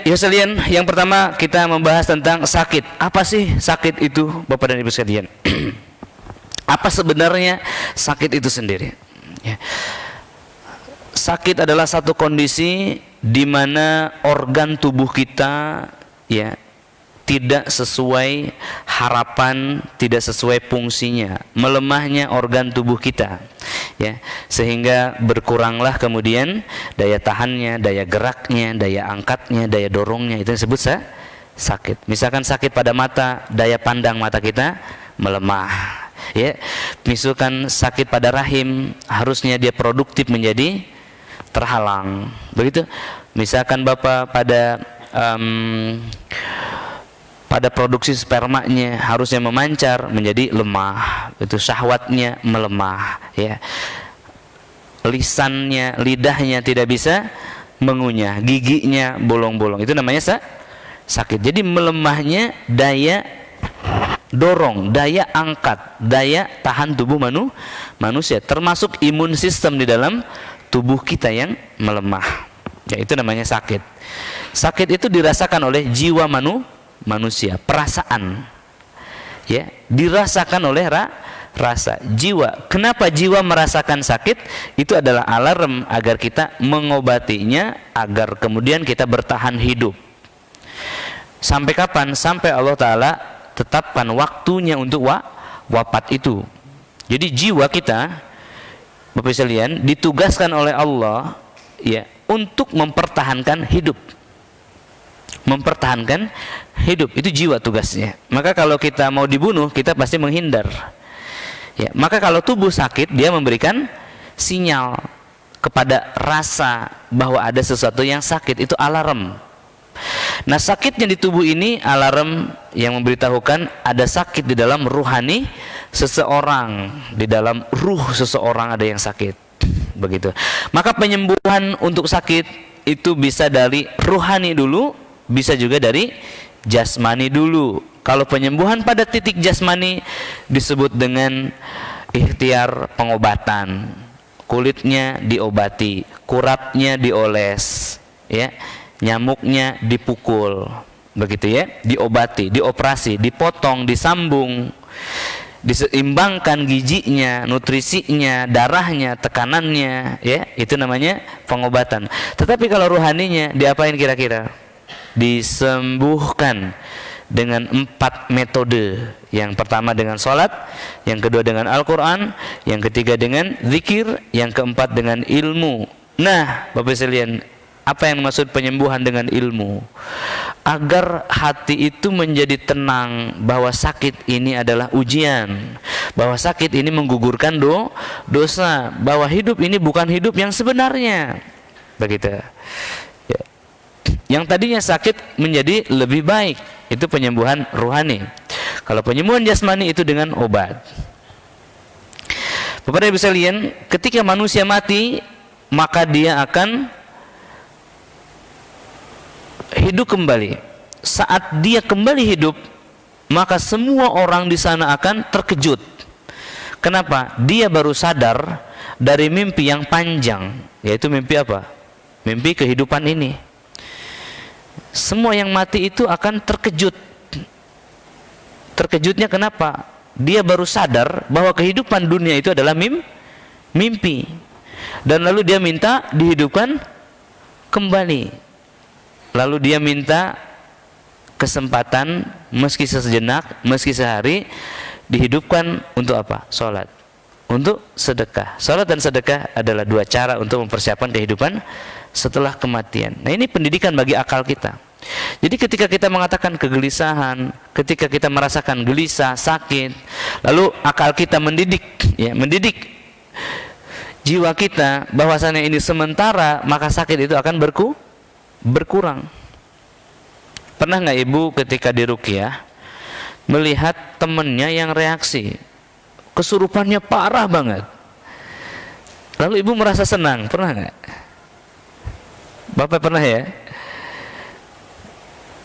ya sekalian, yang pertama kita membahas tentang sakit. Apa sih sakit itu, Bapak dan Ibu sekalian? Apa sebenarnya sakit itu sendiri? Ya. Sakit adalah satu kondisi di mana organ tubuh kita ya tidak sesuai harapan, tidak sesuai fungsinya, melemahnya organ tubuh kita, ya, sehingga berkuranglah kemudian daya tahannya, daya geraknya, daya angkatnya, daya dorongnya, itu disebut sakit. Misalkan sakit pada mata, daya pandang mata kita melemah, ya. Misalkan sakit pada rahim, harusnya dia produktif menjadi terhalang, begitu. Misalkan Bapak pada produksi spermanya harusnya memancar menjadi lemah, itu syahwatnya melemah, ya. Lisannya, lidahnya tidak bisa mengunyah, giginya bolong-bolong, itu namanya sakit. Jadi melemahnya daya dorong, daya angkat, daya tahan tubuh manusia, termasuk imun sistem di dalam tubuh kita yang melemah, ya, itu namanya sakit. Sakit itu dirasakan oleh jiwa manusia, perasaan, ya, dirasakan oleh rasa jiwa. Kenapa jiwa merasakan sakit? Itu adalah alarm agar kita mengobatinya, agar kemudian kita bertahan hidup. Sampai kapan? Sampai Allah Ta'ala tetapkan waktunya untuk wafat itu. Jadi jiwa kita, Bapak sekalian, ditugaskan oleh Allah, ya, untuk mempertahankan hidup. Mempertahankan hidup, itu jiwa tugasnya. Maka kalau kita mau dibunuh, kita pasti menghindar, ya. Maka kalau tubuh sakit, dia memberikan sinyal kepada rasa bahwa ada sesuatu yang sakit, itu alarm. Nah, sakitnya di tubuh ini alarm yang memberitahukan ada sakit di dalam ruhani seseorang, di dalam ruh seseorang ada yang sakit, begitu. Maka penyembuhan untuk sakit itu bisa dari ruhani dulu, bisa juga dari jasmani dulu. Kalau penyembuhan pada titik jasmani disebut dengan ikhtiar pengobatan. Kulitnya diobati, kuratnya dioles, ya, nyamuknya dipukul, begitu, ya, diobati, dioperasi, dipotong, disambung, diseimbangkan gizinya, nutrisinya, darahnya, tekanannya, ya, itu namanya pengobatan. Tetapi kalau ruhaninya diapain kira-kira? Disembuhkan dengan 4 metode. Yang pertama dengan sholat, yang kedua dengan Al-Quran, yang ketiga dengan zikir, yang keempat dengan ilmu. Nah, Bapak sekalian, apa yang maksud penyembuhan dengan ilmu? Agar hati itu menjadi tenang bahwa sakit ini adalah ujian, bahwa sakit ini menggugurkan dosa, bahwa hidup ini bukan hidup yang sebenarnya, begitu. Yang tadinya sakit menjadi lebih baik, itu penyembuhan ruhani. Kalau penyembuhan jasmani itu dengan obat. Bapak dan Ibu sekalian, ketika manusia mati, maka dia akan hidup kembali. Saat dia kembali hidup, maka semua orang di sana akan terkejut. Kenapa? Dia baru sadar dari mimpi yang panjang. Yaitu mimpi apa? Mimpi kehidupan ini. Semua yang mati itu akan terkejut. Terkejutnya kenapa? Dia baru sadar bahwa kehidupan dunia itu adalah mimpi. Dan lalu dia minta dihidupkan kembali. Lalu dia minta kesempatan, meski sejenak, meski sehari, dihidupkan untuk apa? Sholat, untuk sedekah. Sholat dan sedekah adalah 2 cara untuk mempersiapkan kehidupan setelah kematian. Nah, ini pendidikan bagi akal kita. Jadi ketika kita mengatakan kegelisahan, ketika kita merasakan gelisah, sakit, lalu akal kita mendidik, ya, mendidik jiwa kita bahwasanya ini sementara, maka sakit itu akan berkurang. Pernah nggak Ibu ketika di ruqyah melihat temennya yang reaksi kesurupannya parah banget, lalu Ibu merasa senang? Pernah nggak? Bapak pernah, ya?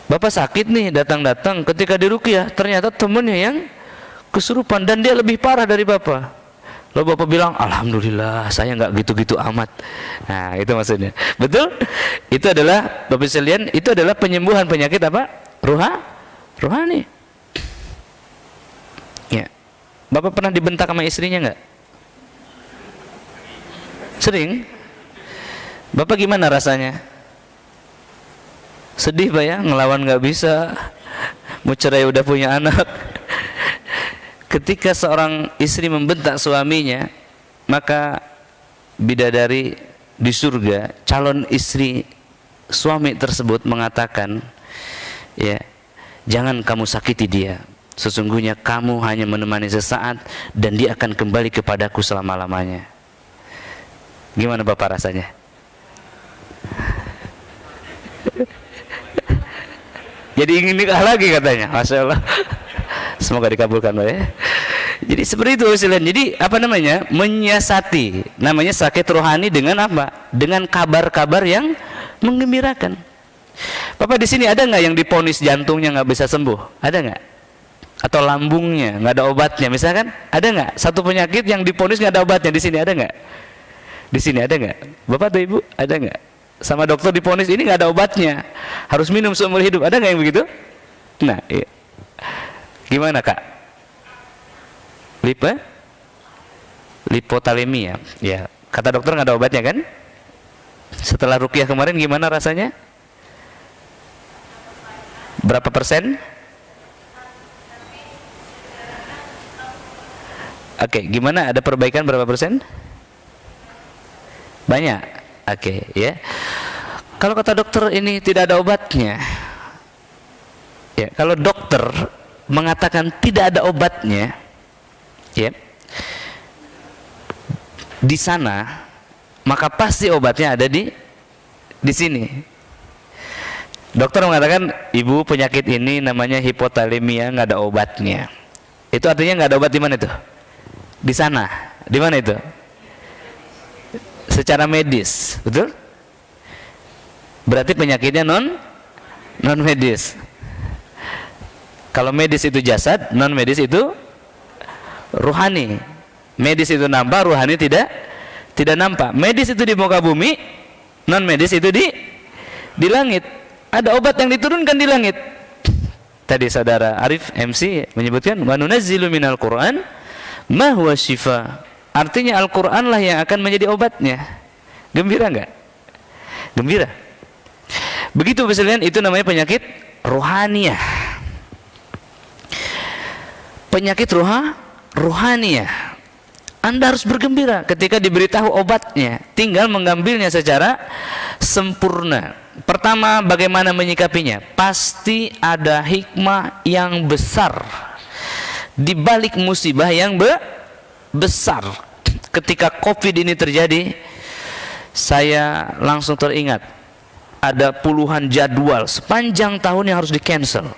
Bapak sakit nih, datang-datang, ketika di ruqyah ternyata temennya yang kesurupan dan dia lebih parah dari Bapak. Lalu Bapak bilang, alhamdulillah saya nggak gitu-gitu amat. Nah, itu maksudnya. Betul? Itu adalah, Bapak sekalian, itu adalah penyembuhan penyakit apa? Rohani. Ya. Bapak pernah dibentak sama istrinya nggak? Sering? Bapak gimana rasanya? Sedih Pak ya, ngelawan nggak bisa, mau cerai udah punya anak. Ketika seorang istri membentak suaminya, maka bidadari di surga, calon istri suami tersebut mengatakan, ya, jangan kamu sakiti dia. Sesungguhnya kamu hanya menemani sesaat dan dia akan kembali kepadaku selama-lamanya. Gimana Bapak rasanya? Jadi ingin nikah lagi katanya. Masya Allah. Semoga dikabulkan Pak ya. Jadi seperti itu usilan. Jadi apa namanya? Menyiasati. Namanya sakit rohani dengan apa? Dengan kabar-kabar yang menggembirakan. Bapak di sini ada nggak yang diponis jantungnya nggak bisa sembuh? Ada nggak? Atau lambungnya nggak ada obatnya? Misalkan ada nggak? Satu penyakit yang diponis nggak ada obatnya di sini ada nggak? Di sini ada nggak? Bapak atau Ibu ada nggak? Sama dokter diponis ini nggak ada obatnya, harus minum seumur hidup. Ada nggak yang begitu? Nah, iya. Gimana Kak? Lipotalemia. Ya, kata dokter nggak ada obatnya kan? Setelah ruqyah kemarin gimana rasanya? Berapa persen? Oke, gimana? Ada perbaikan berapa persen? Banyak. Oke, ya. Kalau kata dokter ini tidak ada obatnya. Ya, kalau dokter mengatakan tidak ada obatnya, ya, di sana, maka pasti obatnya ada di sini. Dokter mengatakan, ibu penyakit ini namanya hipotalemia, nggak ada obatnya. Itu artinya nggak ada obat di mana itu? Di sana. Di mana itu? Secara medis, betul? Berarti penyakitnya non medis. Kalau medis itu jasad, non medis itu ruhani. Medis itu nampak, ruhani tidak nampak. Medis itu di muka bumi, non medis itu di langit. Ada obat yang diturunkan di langit. Tadi saudara Arif MC menyebutkan, wa nunazzilu minal Qur'an ma huwa syifa. Artinya Al-Qur'an lah yang akan menjadi obatnya. Gembira enggak? Gembira. Begitu sekalian, itu namanya penyakit rohaniyah. Penyakit rohaniyah. Anda harus bergembira ketika diberitahu obatnya, tinggal mengambilnya secara sempurna. Pertama, bagaimana menyikapinya? Pasti ada hikmah yang besar di balik musibah yang besar. Ketika Covid ini terjadi, saya langsung teringat ada puluhan jadwal sepanjang tahun yang harus di-cancel.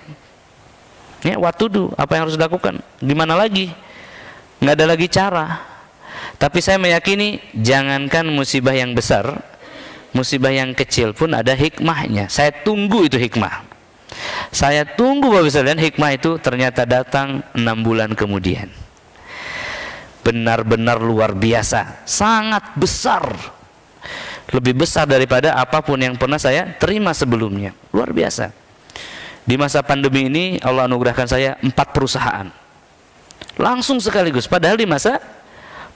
Ya, what to do? Apa yang harus dilakukan? Gimana lagi? Nggak ada lagi cara. Tapi saya meyakini, jangankan musibah yang besar, musibah yang kecil pun ada hikmahnya. Saya tunggu itu hikmah. Saya tunggu Bapak sekalian, hikmah itu ternyata datang 6 bulan kemudian. Benar-benar luar biasa, sangat besar, lebih besar daripada apapun yang pernah saya terima sebelumnya. Luar biasa. Di masa pandemi ini Allah anugerahkan saya 4 perusahaan langsung sekaligus, padahal di masa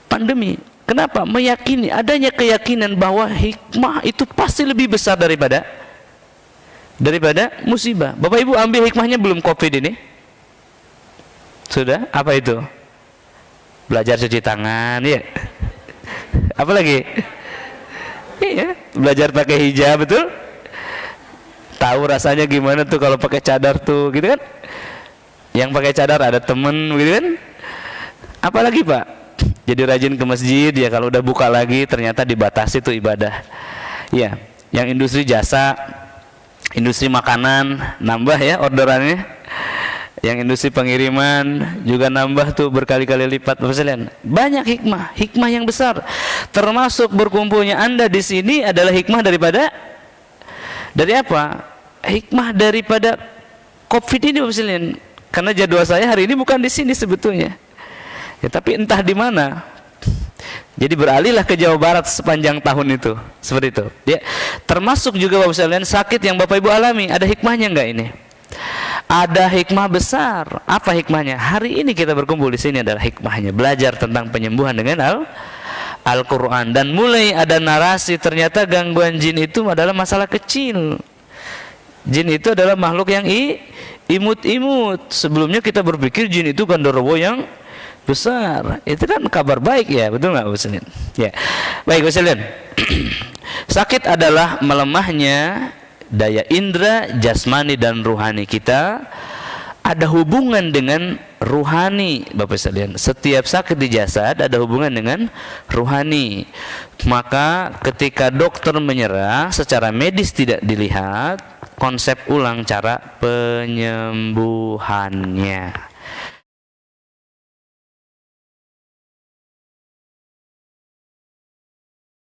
pandemi. Kenapa? Meyakini, adanya keyakinan bahwa hikmah itu pasti lebih besar daripada musibah. Bapak Ibu ambil hikmahnya belum Covid ini? Sudah? Apa itu? Belajar cuci tangan, ya. Apa lagi? Iya, belajar pakai hijab, betul? Tahu rasanya gimana tuh kalau pakai cadar tuh, gitu kan? Yang pakai cadar ada temen, gitu kan? Apalagi Pak? Jadi rajin ke masjid, ya kalau udah buka lagi ternyata dibatasi tuh ibadah. Ya, yang industri jasa, industri makanan nambah ya orderannya. Yang industri pengiriman juga nambah tuh berkali-kali lipat. Banyak hikmah yang besar. Termasuk berkumpulnya Anda di sini adalah hikmah dari apa? Hikmah daripada Covid ini Bapak sekalian. Karena jadwal saya hari ini bukan di sini sebetulnya. Ya, tapi entah di mana. Jadi beralihlah ke Jawa Barat sepanjang tahun itu. Seperti itu. Ya. Termasuk juga Bapak sekalian sakit yang Bapak Ibu alami, ada hikmahnya enggak ini? Ada hikmah besar. Apa hikmahnya? Hari ini kita berkumpul di sini adalah hikmahnya, belajar tentang penyembuhan dengan Al-Quran. Dan mulai ada narasi ternyata gangguan jin itu adalah masalah kecil. Jin itu adalah makhluk yang imut-imut. Sebelumnya kita berpikir jin itu gandharwa yang besar. Itu kan kabar baik ya, betul nggak Bapak sekalian? Ya, baik Bapak sekalian. Sakit adalah melemahnya daya indera jasmani dan ruhani kita. Ada hubungan dengan ruhani Bapak sekalian. Setiap sakit di jasad ada hubungan dengan ruhani. Maka ketika dokter menyerah secara medis tidak dilihat, konsep ulang cara penyembuhannya.